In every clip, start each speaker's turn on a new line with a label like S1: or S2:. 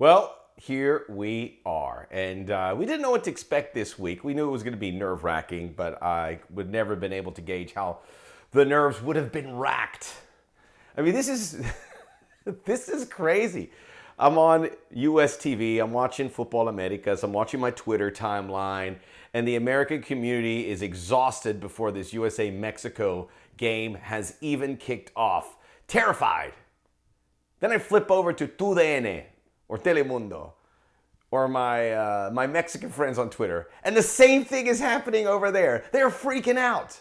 S1: Well, here we are. And we didn't know what to expect this week. We knew it was going to be nerve-wracking, but I would never have been able to gauge how the nerves would have been racked. I mean, this is this is crazy. I'm on US TV. I'm watching Football Americas. I'm watching my Twitter timeline. And the American community is exhausted before this USA-Mexico game has even kicked off. Terrified. Then I flip over to TUDN or Telemundo or my Mexican friends on Twitter. And the same thing is happening over there. They're freaking out.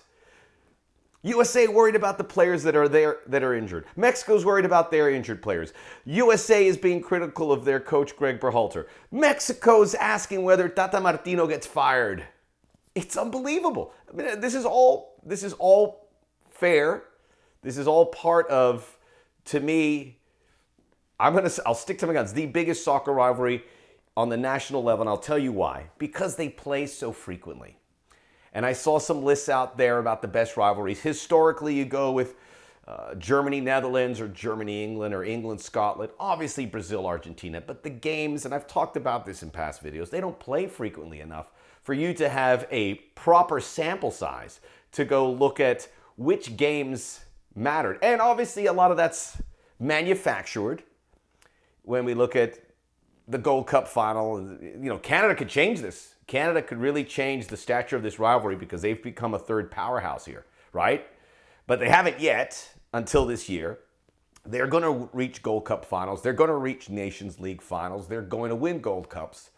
S1: USA worried about the players that are injured. Mexico's worried about their injured players. USA is being critical of their coach Greg Berhalter. Mexico's asking whether Tata Martino gets fired. It's unbelievable. I mean, this is all fair. This is all part of, to me, I'll stick to my guns, the biggest soccer rivalry on the national level, and I'll tell you why. Because they play so frequently. And I saw some lists out there about the best rivalries. Historically, you go with Germany, Netherlands, or Germany, England, or England, Scotland. Obviously, Brazil, Argentina. But the games, and I've talked about this in past videos, they don't play frequently enough for you to have a proper sample size to go look at which games mattered. And obviously, a lot of that's manufactured. When we look at the Gold Cup final, Canada could change this. Canada could really change the stature of this rivalry because they've become a third powerhouse here, right? But they haven't yet until this year. They're going to reach Gold Cup finals. They're going to reach Nations League finals. They're going to win Gold Cups.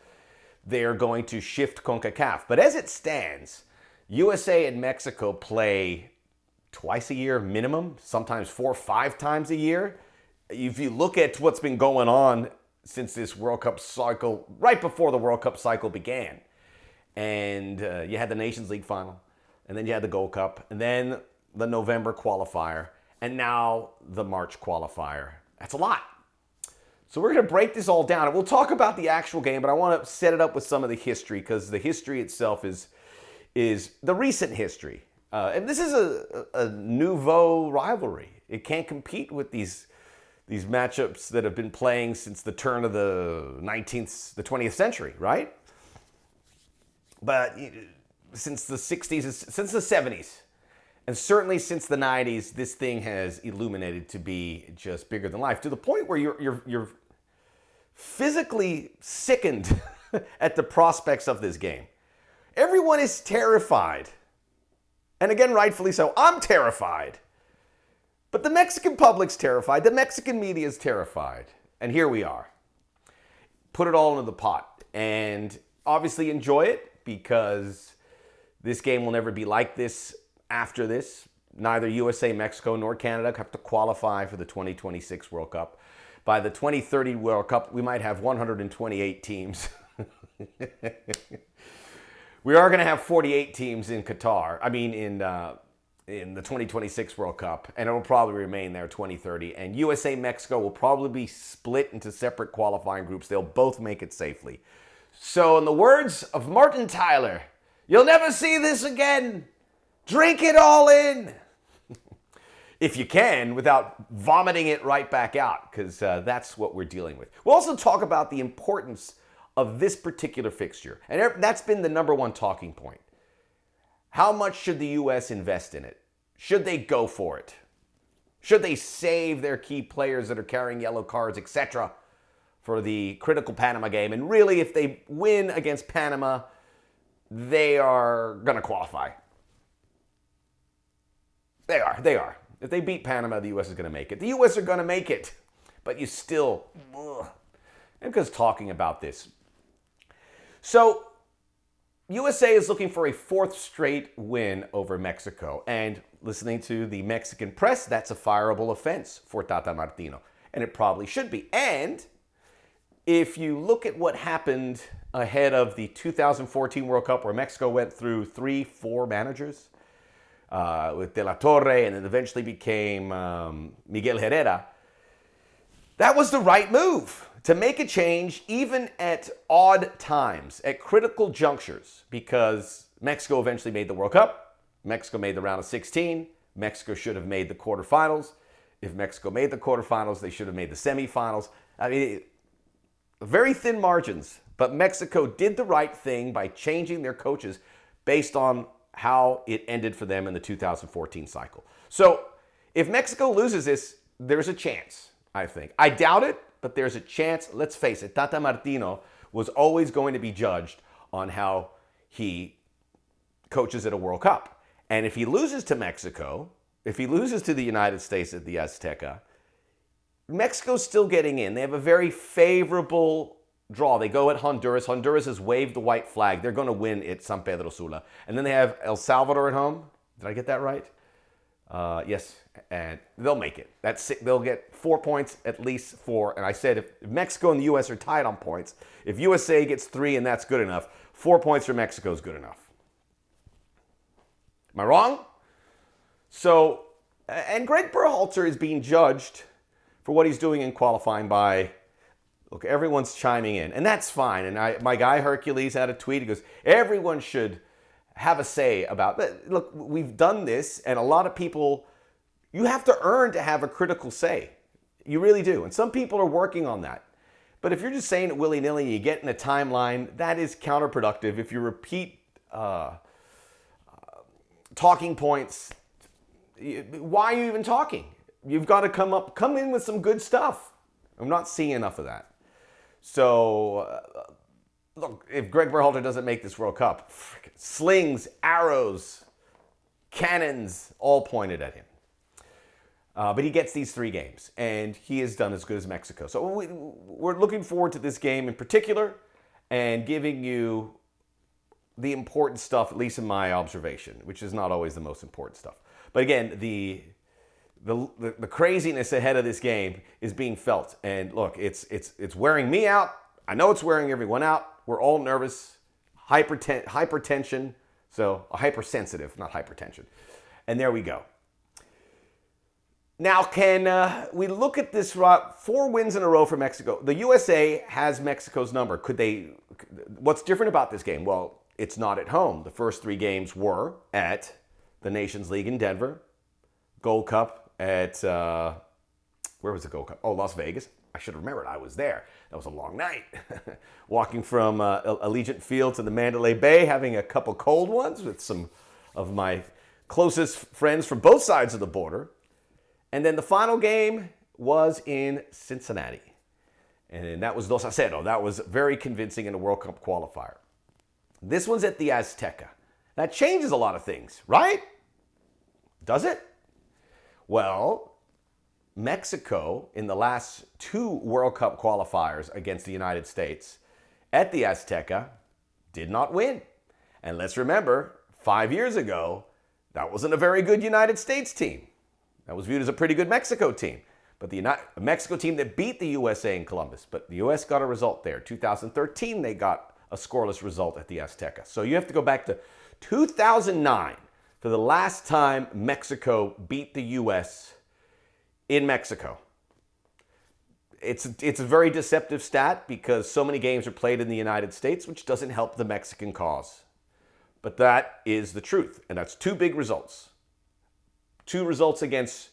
S1: They're going to shift CONCACAF. But as it stands, USA and Mexico play twice a year minimum, sometimes 4 or 5 times a year. If you look at what's been going on since this World Cup cycle, right before the World Cup cycle began, and you had the Nations League final, and then you had the Gold Cup, and then the November qualifier, and now the March qualifier. That's a lot. So we're going to break this all down, and we'll talk about the actual game, but I want to set it up with some of the history, because the history itself is the recent history. And this is a nouveau rivalry. It can't compete with these matchups that have been playing since the turn of the 20th century, right? But since the 60s, since the 70s, and certainly since the 90s, this thing has illuminated to be just bigger than life, to the point where you're physically sickened at the prospects of this game. Everyone is terrified. And again, rightfully so. I'm terrified. But the Mexican public's terrified. The Mexican media is terrified. And here we are. Put it all into the pot. And obviously enjoy it, because this game will never be like this after this. Neither USA, Mexico, nor Canada have to qualify for the 2026 World Cup. By the 2030 World Cup, we might have 128 teams. We are going to have 48 teams in Qatar. I mean, in the 2026 World Cup, and it will probably remain there 2030. And USA, Mexico will probably be split into separate qualifying groups. They'll both make it safely. So in the words of Martin Tyler, you'll never see this again. Drink it all in. If you can, without vomiting it right back out, because that's what we're dealing with. We'll also talk about the importance of this particular fixture. And that's been the number one talking point. How much should the U.S. invest in it? Should they go for it? Should they save their key players that are carrying yellow cards, etc., for the critical Panama game? And really, if they win against Panama, they are going to qualify. They are. If they beat Panama, the U.S. is going to make it. The U.S. are going to make it. But you still, and because talking about this. So, USA is looking for a 4th straight win over Mexico. And listening to the Mexican press, that's a fireable offense for Tata Martino. And it probably should be. And if you look at what happened ahead of the 2014 World Cup, where Mexico went through 3-4 managers, with De La Torre, and it eventually became Miguel Herrera, that was the right move. To make a change even at odd times, at critical junctures, because Mexico eventually made the World Cup. Mexico made the round of 16. Mexico should have made the quarterfinals. If Mexico made the quarterfinals, they should have made the semifinals. I mean, very thin margins, but Mexico did the right thing by changing their coaches based on how it ended for them in the 2014 cycle. So if Mexico loses this, there's a chance, I think. I doubt it, but there's a chance. Let's face it, Tata Martino was always going to be judged on how he coaches at a World Cup. And if he loses to Mexico, if he loses to the United States at the Azteca, Mexico's still getting in. They have a very favorable draw. They go at Honduras. Honduras has waved the white flag. They're going to win at San Pedro Sula. And then they have El Salvador at home. Did I get that right? Yes, and they'll make it. They'll get 4 points, at least 4. And I said if Mexico and the U.S. are tied on points, if USA gets 3 and that's good enough, 4 points for Mexico is good enough. Am I wrong? So, and Greg Berhalter is being judged for what he's doing in qualifying by, look, everyone's chiming in, and that's fine. And my guy Hercules had a tweet. He goes, everyone should have a say about that. Look, we've done this, and a lot of people, you have to earn to have a critical say. You really do. And some people are working on that. But if you're just saying it willy-nilly and you get in a timeline, that is counterproductive. If you repeat talking points, why are you even talking? You've got to come in with some good stuff. I'm not seeing enough of that. So, look, if Greg Berhalter doesn't make this World Cup, slings, arrows, cannons, all pointed at him. But he gets these 3 games, and he has done as good as Mexico. So we're looking forward to this game in particular and giving you the important stuff, at least in my observation, which is not always the most important stuff. But again, the craziness ahead of this game is being felt. And look, it's wearing me out. I know it's wearing everyone out. We're all nervous, hypertension, so hypersensitive, not hypertension. And there we go. Now, can we look at this 4 wins in a row for Mexico? The USA has Mexico's number. What's different about this game? Well, it's not at home. The first 3 games were at the Nations League in Denver, Gold Cup at, where was the Gold Cup? Oh, Las Vegas. I should have remembered. I was there. That was a long night. Walking from Allegiant Field to the Mandalay Bay, having a couple cold ones with some of my closest friends from both sides of the border. And then the final game was in Cincinnati. And that was 2-0. That was very convincing in a World Cup qualifier. This one's at the Azteca. That changes a lot of things, right? Does it? Well, Mexico, in the last 2 World Cup qualifiers against the United States at the Azteca, did not win. And let's remember, 5 years ago, that wasn't a very good United States team. That was viewed as a pretty good Mexico team. But the Mexico team that beat the USA in Columbus. But the US got a result there. 2013, they got a scoreless result at the Azteca. So you have to go back to 2009 for the last time Mexico beat the US in Mexico. It's a very deceptive stat because so many games are played in the United States, which doesn't help the Mexican cause. But that is the truth, and that's 2 big results. 2 results against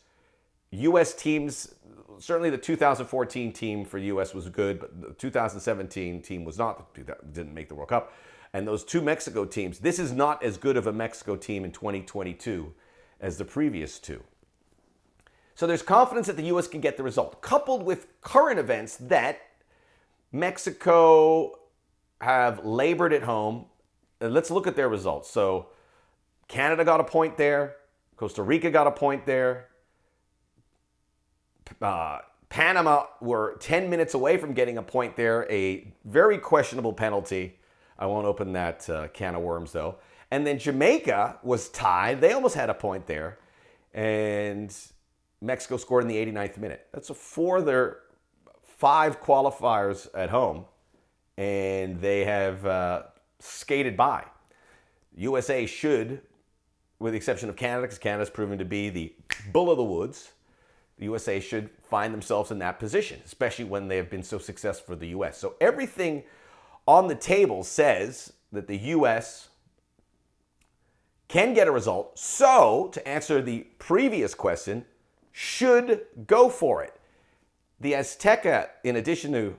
S1: U.S. teams. Certainly the 2014 team for U.S. was good, but the 2017 team was not. Didn't make the World Cup. And those 2 Mexico teams, this is not as good of a Mexico team in 2022 as the previous 2. So there's confidence that the U.S. can get the result, coupled with current events that Mexico have labored at home. And let's look at their results. So Canada got a point there. Costa Rica got a point there. Panama were 10 minutes away from getting a point there. A very questionable penalty. I won't open that can of worms, though. And then Jamaica was tied. They almost had a point there. And Mexico scored in the 89th minute. That's 4 of their 5 qualifiers at home. And they have skated by. USA should, with the exception of Canada, because Canada's proven to be the bull of the woods, the USA should find themselves in that position, especially when they have been so successful for the US. So everything on the table says that the US can get a result. So, to answer the previous question, should go for it. The Azteca, in addition to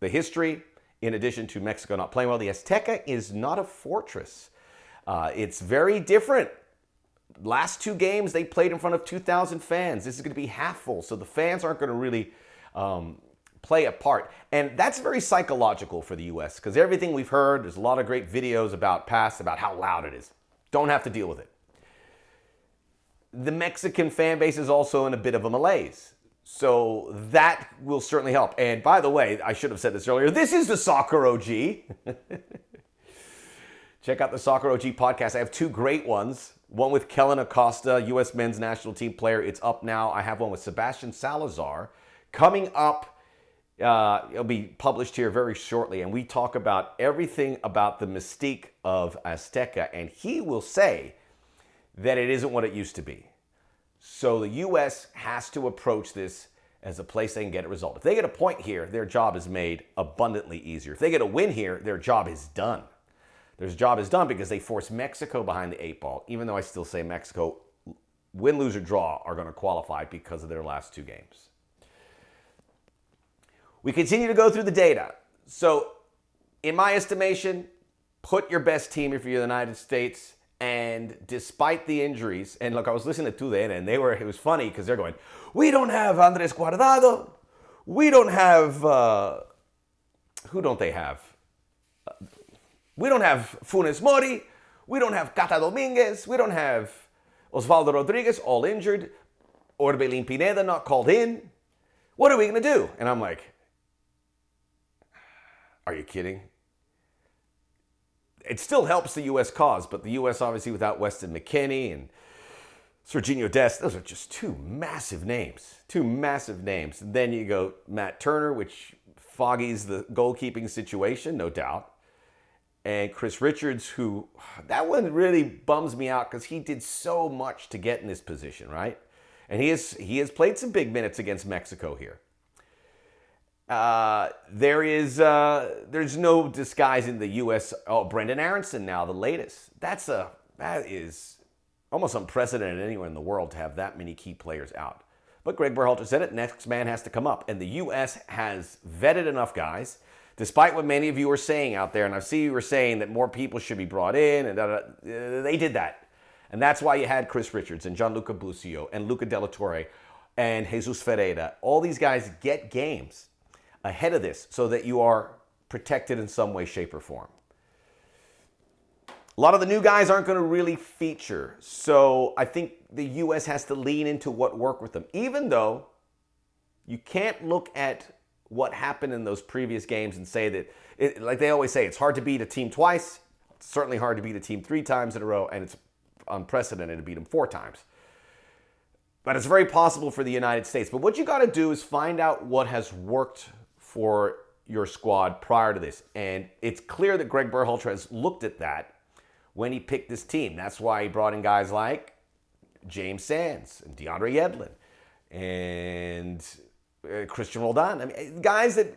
S1: the history, in addition to Mexico not playing well, the Azteca is not a fortress. It's very different. Last two games, they played in front of 2,000 fans. This is going to be half full, so the fans aren't going to really play a part. And that's very psychological for the U.S. because everything we've heard, there's a lot of great videos about how loud it is. Don't have to deal with it. The Mexican fan base is also in a bit of a malaise. So that will certainly help. And by the way, I should have said this earlier, this is the Soccer OG. Check out the Soccer OG podcast. I have two great ones. One with Kellen Acosta, U.S. men's national team player. It's up now. I have one with Sebastian Salazar coming up. It'll be published here very shortly. And we talk about everything about the mystique of Azteca. And he will say that it isn't what it used to be. So the U.S. has to approach this as a place they can get a result. If they get a point here, their job is made abundantly easier. If they get a win here, their job is done. Their job is done because they force Mexico behind the eight ball, even though I still say Mexico, win, lose, or draw, are going to qualify because of their last two games. We continue to go through the data. So, in my estimation, put your best team if you're the United States. And despite the injuries, and look, I was listening to TUDN, and it was funny because they're going, we don't have Andres Guardado. We don't have, who don't they have? We don't have Funes Mori. We don't have Cata Dominguez. We don't have Osvaldo Rodriguez, all injured. Orbelín Pineda not called in. What are we going to do? And I'm like, are you kidding? It still helps the U.S. cause, but the U.S. obviously without Weston McKennie and Serginho Dest, those are just two massive names. Two massive names. And then you go Matt Turner, which foggies the goalkeeping situation, no doubt. And Chris Richards, who, that one really bums me out because he did so much to get in this position, right? And he has played some big minutes against Mexico here. There's no disguising the U.S. Oh, Brendan Aronson now, the latest. That is almost unprecedented anywhere in the world to have that many key players out. But Greg Berhalter said it, next man has to come up. And the U.S. has vetted enough guys, despite what many of you are saying out there, and I see you were saying that more people should be brought in, and they did that. And that's why you had Chris Richards and Gianluca Busio and Luca Della Torre and Jesus Ferreira. All these guys get games ahead of this so that you are protected in some way, shape, or form. A lot of the new guys aren't going to really feature, so I think the U.S. has to lean into what worked with them, even though you can't look at what happened in those previous games and say that, like they always say, it's hard to beat a team twice, it's certainly hard to beat a team 3 times in a row, and it's unprecedented to beat them 4 times. But it's very possible for the United States. But what you got to do is find out what has worked for your squad prior to this. And it's clear that Greg Berhalter has looked at that when he picked this team. That's why he brought in guys like James Sands and DeAndre Yedlin and Christian Roldan. I mean, guys that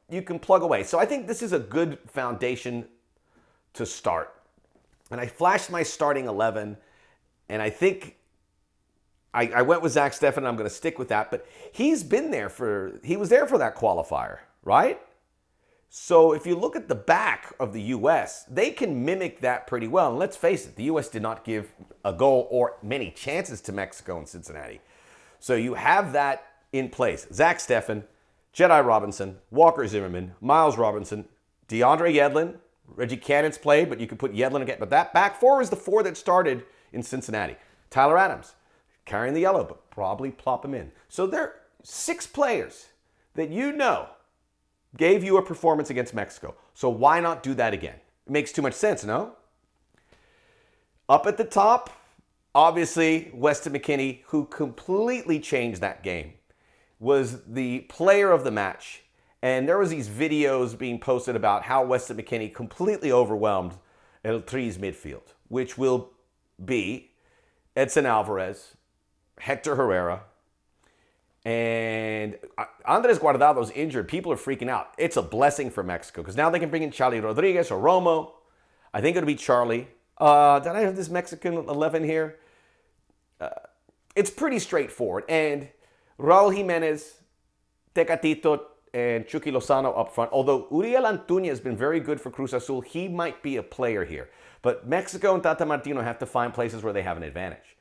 S1: you can plug away. So I think this is a good foundation to start. And I flashed my starting 11, and I think I went with Zach Steffen, and I'm going to stick with that. But he was there for that qualifier, right? So if you look at the back of the U.S., they can mimic that pretty well. And let's face it, the U.S. did not give a goal or many chances to Mexico and Cincinnati. So you have that in place. Zach Steffen, Jedi Robinson, Walker Zimmerman, Miles Robinson, DeAndre Yedlin, Reggie Cannon's played, but you could put Yedlin again. But that back 4 is the 4 that started in Cincinnati. Tyler Adams, carrying the yellow, but probably plop him in. So there are 6 players that you know gave you a performance against Mexico. So why not do that again? It makes too much sense, no? Up at the top, obviously, Weston McKennie, who completely changed that game, was the player of the match. And there was these videos being posted about how Weston McKennie completely overwhelmed El Tri's midfield, which will be Edson Alvarez, Hector Herrera, and Andres Guardado's injured. People are freaking out. It's a blessing for Mexico because now they can bring in Charlie Rodriguez or Romo. I think it'll be Charlie. Did I have this Mexican 11 here? It's pretty straightforward. And Raul Jimenez, Tecatito, and Chucky Lozano up front. Although Uriel Antuña has been very good for Cruz Azul, he might be a player here. But Mexico and Tata Martino have to find places where they have an advantage.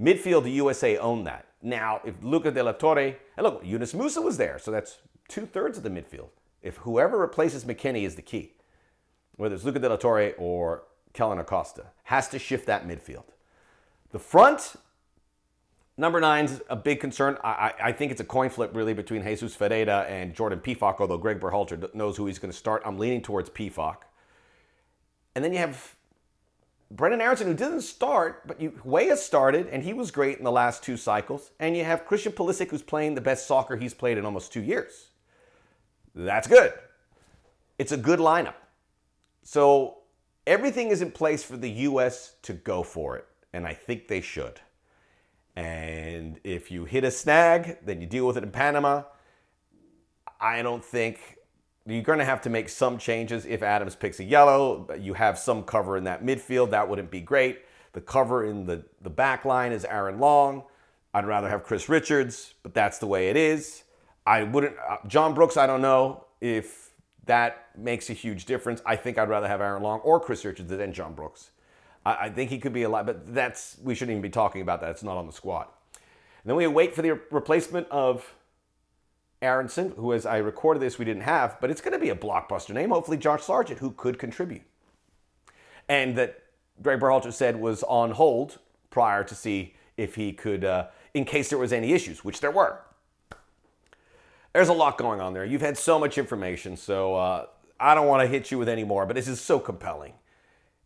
S1: Midfield, the USA own that. Now, if Luca de la Torre, and look, Yunus Musa was there, so that's 2/3 of the midfield. If whoever replaces McKennie is the key, whether it's Luca de la Torre or Kellen Acosta, has to shift that midfield. The front, number 9's a big concern. I think it's a coin flip, really, between Jesus Ferreira and Jordan Pefok, although Greg Berhalter knows who he's going to start. I'm leaning towards Pefok. And then you have Brendan Aronson, who didn't start, but Weah started, and he was great in the last 2 cycles. And you have Christian Pulisic, who's playing the best soccer he's played in almost 2 years. That's good. It's a good lineup. So everything is in place for the U.S. to go for it, and I think they should. And if you hit a snag, then you deal with it in Panama. I don't think you're going to have to make some changes. If Adams picks a yellow, you have some cover in that midfield. That wouldn't be great. The cover in the back line is Aaron Long. I'd rather have Chris Richards, but that's the way it is. I wouldn't. John Brooks, I don't know if that makes a huge difference. I think I'd rather have Aaron Long or Chris Richards than John Brooks. I think he could be a lot, but we shouldn't even be talking about that. It's not on the squad. And then we wait for the replacement of Aronson, who, as I recorded this, we didn't have, but it's going to be a blockbuster name, hopefully Josh Sargent, who could contribute. And that Greg Berhalter said was on hold prior to see if he could, in case there was any issues, which there were. There's a lot going on there. You've had so much information, so I don't want to hit you with any more, but this is so compelling.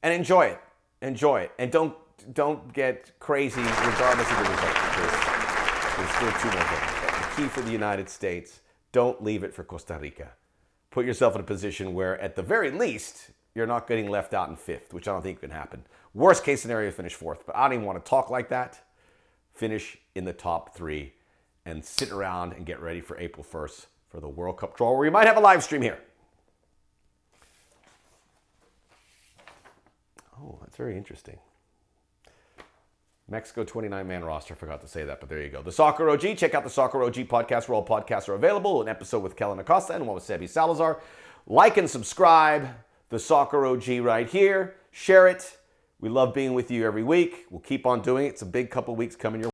S1: And enjoy it. Enjoy it. And don't get crazy regardless of the result. There's still 2 more games. The key for the United States, don't leave it for Costa Rica. Put yourself in a position where, at the very least, you're not getting left out in 5th, which I don't think can happen. Worst case scenario, finish 4th. But I don't even want to talk like that. Finish in the top 3 and sit around and get ready for April 1st for the World Cup draw, where we might have a live stream here. Oh, that's very interesting. Mexico 29-man roster. I forgot to say that, but there you go. The Soccer OG. Check out the Soccer OG podcast where all podcasts are available. An episode with Kellen Acosta and one with Sebi Salazar. Like and subscribe. The Soccer OG right here. Share it. We love being with you every week. We'll keep on doing it. It's a big couple weeks coming your way.